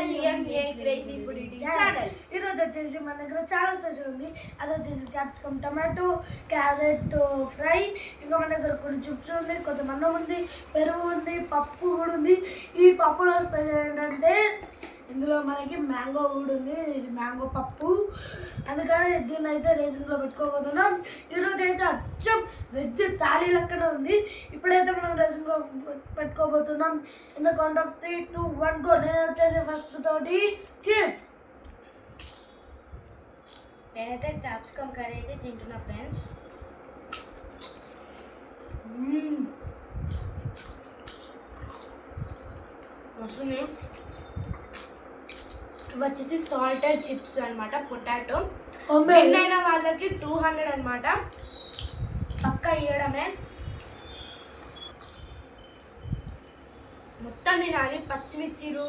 KLMA crazy food eating channel. ఈరోజు వచ్చేసి మన దగ్గర చాలా స్పెషల్ ఉంది. అది వచ్చేసి క్యాప్సికమ్ టమాటో క్యారెట్ ఫ్రై, ఇంకా మన దగ్గర కొన్ని చిప్స్ ఉంది, కొంచెం అన్నం ఉంది, పెరుగు ఉంది, పప్పు కూడా ఉంది. ఈ పప్పులో స్పెషల్ ఏంటంటే ఇందులో మనకి మ్యాంగో కూడా ఉంది. ఇది మ్యాంగో పప్పు, అందుకని దీన్ని అయితే రేసింగ్లో పెట్టుకోబోతున్నాం. ఈరోజు అయితే అచ్చం వెజ్ థాలీ లెక్కనే ఉంది. ఇప్పుడైతే మనం రేసింగ్లో పెట్టుకోబోతున్నాం. In the count of 3, 2, 1 go. నేను వచ్చేసి ఫస్ట్ తోటి చిప్స్. నేనైతే క్యాప్సికమ్ కర్రీ అయితే తింటున్నా ఫ్రెండ్స్. వస్తుంది. ఇవి వచ్చేసి సాల్టెడ్ చిప్స్ అనమాట, పొటాటో. విన్ అయిన వాళ్ళకి 200 అనమాట, పక్క ఇవ్వడమే. మొత్తం తినాలి. పచ్చిమిర్చిలు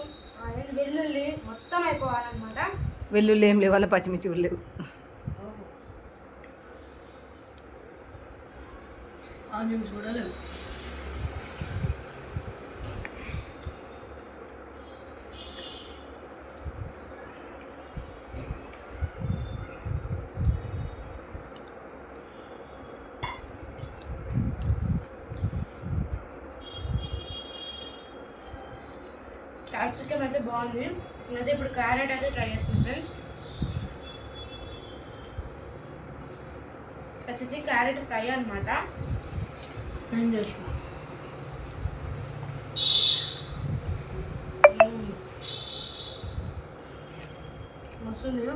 వెల్లుల్లి మొత్తం అయిపోవాలన్నమాట. వెల్లుల్లి ఏం లేవు, వాళ్ళ పచ్చిమిర్చి కూడా లేవు. ఆనియన్స్ కూడా లేవు. క్యాప్సికమ్ అయితే బాగుంది. నేనైతే ఇప్పుడు క్యారెట్ అయితే ట్రై చేస్తాను ఫ్రెండ్స్. వచ్చేసి క్యారెట్ ఫ్రై అనమాట. ఏం చేస్తున్నా వస్తుంది.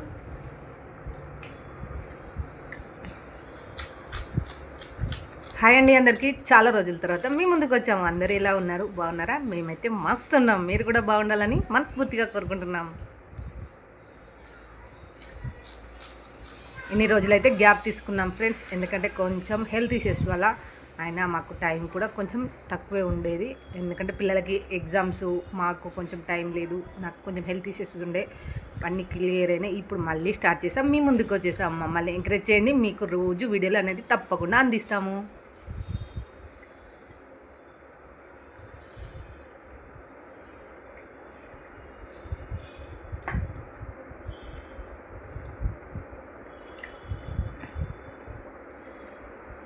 హాయ్ అండి, అందరికీ చాలా రోజుల తర్వాత మీ ముందుకు వచ్చాము. అందరూ ఎలా ఉన్నారు? బాగున్నారా? మేమైతే మస్తు ఉన్నాం. మీరు కూడా బాగుండాలని మనస్ఫూర్తిగా కోరుకుంటున్నాం. ఇన్ని రోజులైతే గ్యాప్ తీసుకున్నాం ఫ్రెండ్స్, ఎందుకంటే కొంచెం హెల్త్ ఇష్యూస్ వల్ల. అయినా మాకు టైం కూడా కొంచెం తక్కువే ఉండేది, ఎందుకంటే పిల్లలకి ఎగ్జామ్స్, మాకు కొంచెం టైం లేదు. నాకు కొంచెం హెల్త్ ఇష్యూస్ ఉండే, అన్నీ క్లియర్ అయినాయి. ఇప్పుడు మళ్ళీ స్టార్ట్ చేసాం, మీ ముందుకు వచ్చేసాం. మమ్మల్ని ఎంకరేజ్ చేయండి, మీకు రోజు వీడియోలు అనేది తప్పకుండా అందిస్తాము.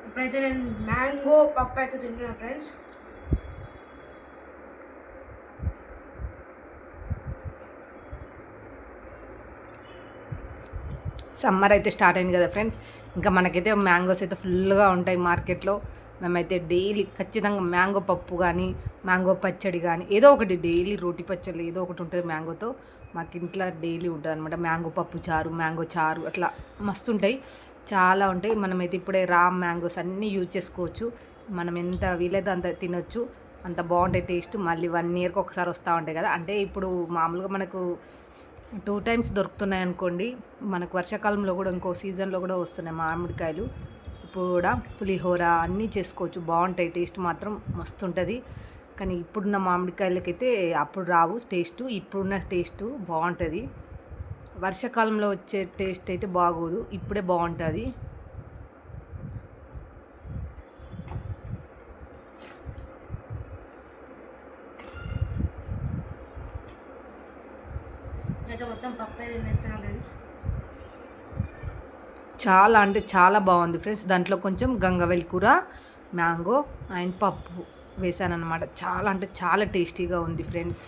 ఇప్పుడైతే నేను మ్యాంగో పప్పు అయితే తింటున్నాను ఫ్రెండ్స్. సమ్మర్ అయితే స్టార్ట్ అయింది కదా ఫ్రెండ్స్, ఇంకా మనకైతే మ్యాంగోస్ అయితే ఫుల్గా ఉంటాయి మార్కెట్లో. మేమైతే డైలీ ఖచ్చితంగా మ్యాంగో పప్పు కానీ, మ్యాంగో పచ్చడి కానీ, ఏదో ఒకటి డైలీ రోటి పచ్చడి ఏదో ఒకటి ఉంటుంది మ్యాంగోతో. మాకు ఇంట్లో డైలీ ఉంటుంది అనమాట. మ్యాంగో పప్పు చారు, మ్యాంగో చారు, అట్లా మస్తు ఉంటాయి, చాలా ఉంటాయి. మనమైతే ఇప్పుడే రా మ్యాంగోస్ అన్నీ యూజ్ చేసుకోవచ్చు. మనం ఎంత వీలైతే అంత తినొచ్చు, అంత బాగుంటాయి టేస్ట్. మళ్ళీ 1 ఇయర్కి ఒకసారి వస్తూ ఉంటాయి కదా. అంటే ఇప్పుడు మామూలుగా మనకు 2 టైమ్స్ దొరుకుతున్నాయి అనుకోండి. మనకు వర్షాకాలంలో కూడా ఇంకో సీజన్లో కూడా వస్తున్నాయి మామిడికాయలు. ఇప్పుడు కూడా పులిహోర అన్నీ చేసుకోవచ్చు, బాగుంటాయి. టేస్ట్ మాత్రం మస్తు ఉంటుంది. కానీ ఇప్పుడున్న మామిడికాయలకైతే అప్పుడు రావు టేస్ట్, ఇప్పుడున్న టేస్ట్ బాగుంటుంది. వర్షాకాలంలో వచ్చే టేస్ట్ అయితే బాగోదు, ఇప్పుడే బాగుంటుంది. అయితే మొత్తం పప్పు తినేస్తున్నాను ఫ్రెండ్స్. చాలా అంటే చాలా బాగుంది ఫ్రెండ్స్. దాంట్లో కొంచెం గంగవెల్ కూర, మ్యాంగో అండ్ పప్పు వేసానన్నమాట. చాలా అంటే చాలా టేస్టీగా ఉంది ఫ్రెండ్స్.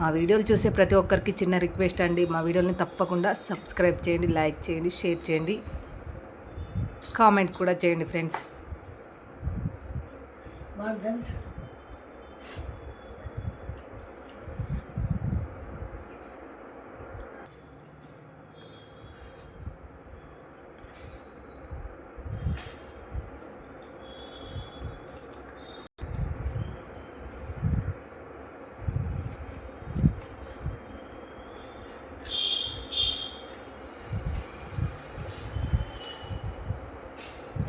మా వీడియోలు చూసే ప్రతి ఒక్కరికి చిన్న రిక్వెస్ట్ అండి, మా వీడియోని తప్పకుండా సబ్స్క్రైబ్ చేయండి, లైక్ చేయండి, షేర్ చేయండి, కామెంట్ కూడా చేయండి ఫ్రెండ్స్. ఫ్రెండ్స్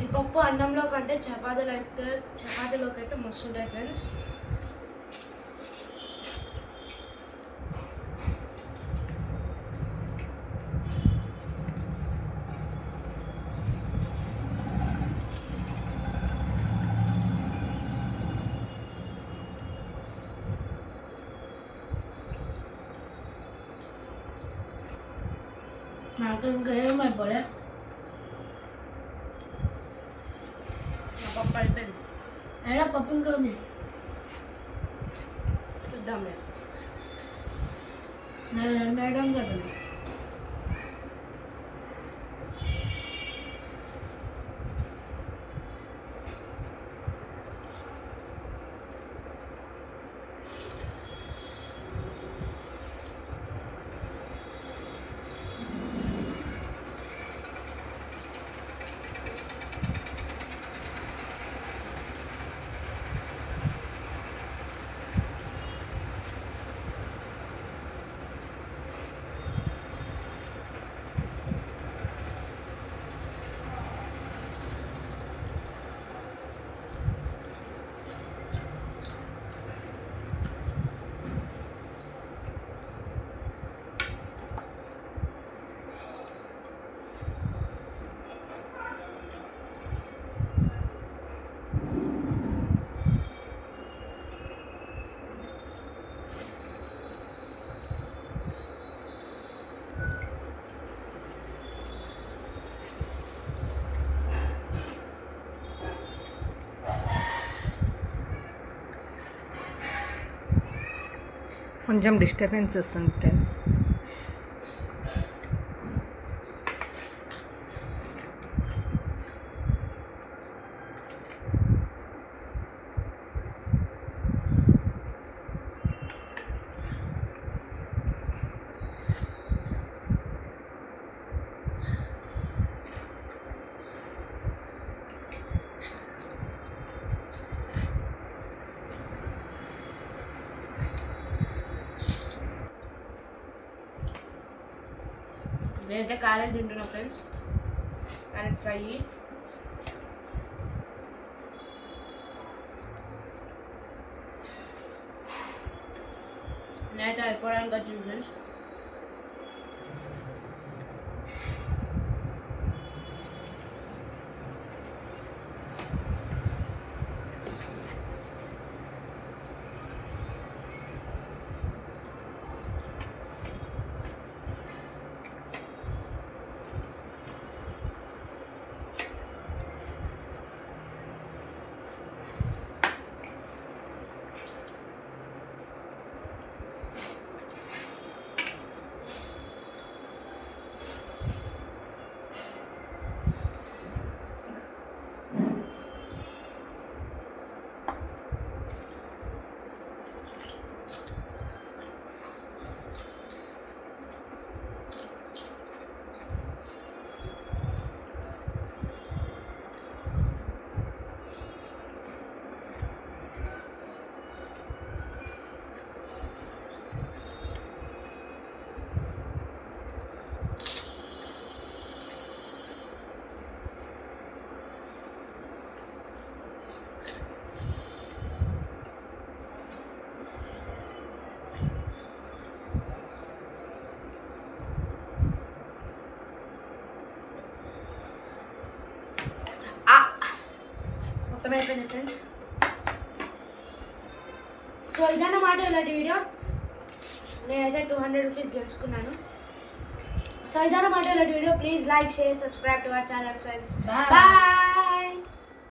ఈ పప్పు అన్నంలో కంటే చపాతీలోకి అయితే మస్తు ఉంటాయి ఫ్రెండ్స్. నాకు ఇంకా ఏమైపోలే. నా పప్పు అయిపోయింది. అయినా పప్పు ఇంకా ఉంది. చూద్దాం లేదు. నేను 2 ఐటమ్స్ అయిపోయినాయి. కొంచెం డిస్టర్బెన్స్ వస్తుంది ఫ్రెండ్స్. నేనైతే క్యారెట్ తింటున్నా ఫ్రెండ్స్. Carrot fry. నేనైతే అయిపోవడానికి వచ్చింది ఫ్రెండ్స్. మొత్తం అయిపోయింది ఫ్రెండ్స్. సో ఇదన్నమాట ఇలాంటి వీడియో. నేనైతే 200 రూపీస్ గెలుచుకున్నాను. సో ఇదన్నమాట ఇలాంటి video. Please like, share, subscribe to our channel friends. Bye.